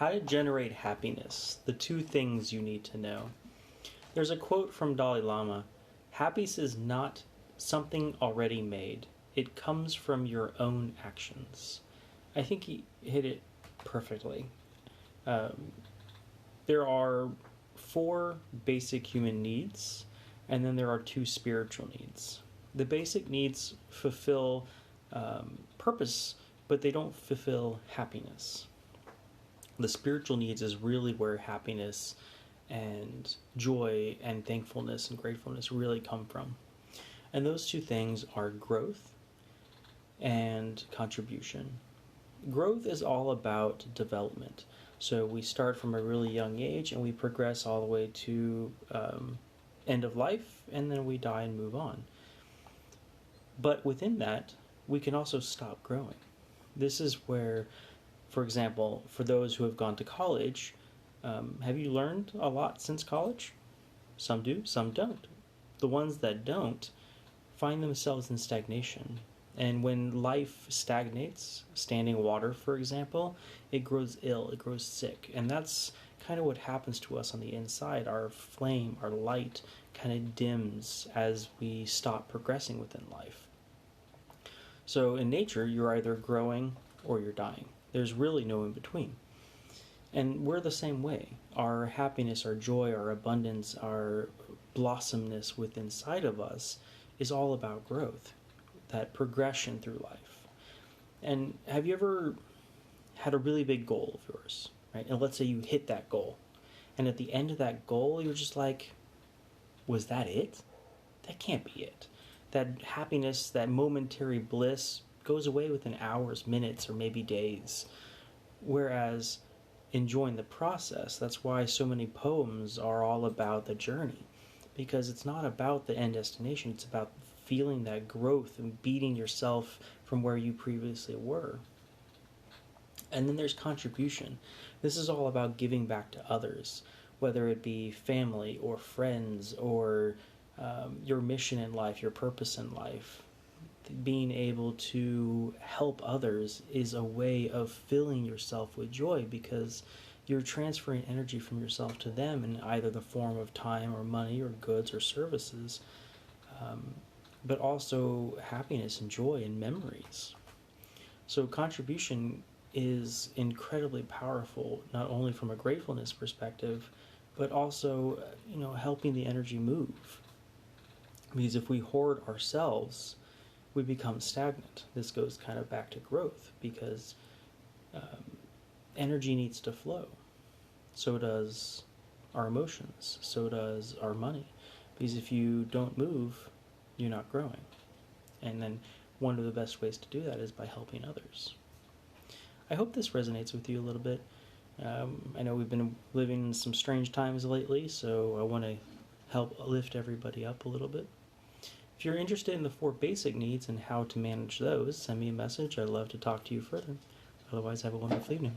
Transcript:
How to generate happiness, the two things you need to know. There's a quote from Dalai Lama: happiness is not something already made. It comes from your own actions. I think he hit it perfectly. There are four basic human needs, and then there are two spiritual needs. The basic needs fulfill purpose, but they don't fulfill happiness. The spiritual needs is really where happiness and joy and thankfulness and gratefulness really come from. And those two things are growth and contribution. Growth is all about development. So we start from a really young age and we progress all the way to end of life, and then we die and move on. But within that, we can also stop growing. This is where, for example, for those who have gone to college, have you learned a lot since college? Some do, some don't. The ones that don't find themselves in stagnation. And when life stagnates, standing water, for example, it grows ill, it grows sick. And that's kind of what happens to us on the inside. Our flame, our light kind of dims as we stop progressing within life. So in nature, you're either growing or you're dying. There's really no in between. And we're the same way. Our happiness, our joy, our abundance, our blossomness within inside of us is all about growth, that progression through life. And have you ever had a really big goal of yours, right? And let's say you hit that goal. And at the end of that goal, you're just like, was that it? That can't be it. That happiness, that momentary bliss goes away within hours, minutes, or maybe days. Whereas enjoying the process, that's why so many poems are all about the journey. Because it's not about the end destination, it's about feeling that growth and beating yourself from where you previously were. And then there's contribution. This is all about giving back to others, whether it be family or friends or your mission in life, your purpose in life. Being able to help others is a way of filling yourself with joy, because you're transferring energy from yourself to them in either the form of time or money or goods or services, but also happiness and joy and memories. So contribution is incredibly powerful, not only from a gratefulness perspective, but also, helping the energy move. Because if we hoard ourselves, we become stagnant. This goes kind of back to growth, because energy needs to flow. So does our emotions. So does our money. Because if you don't move, you're not growing. And then one of the best ways to do that is by helping others. I hope this resonates with you a little bit. I know we've been living in some strange times lately, so I want to help lift everybody up a little bit. If you're interested in the four basic needs and how to manage those, send me a message. I'd love to talk to you further. Otherwise, have a wonderful evening.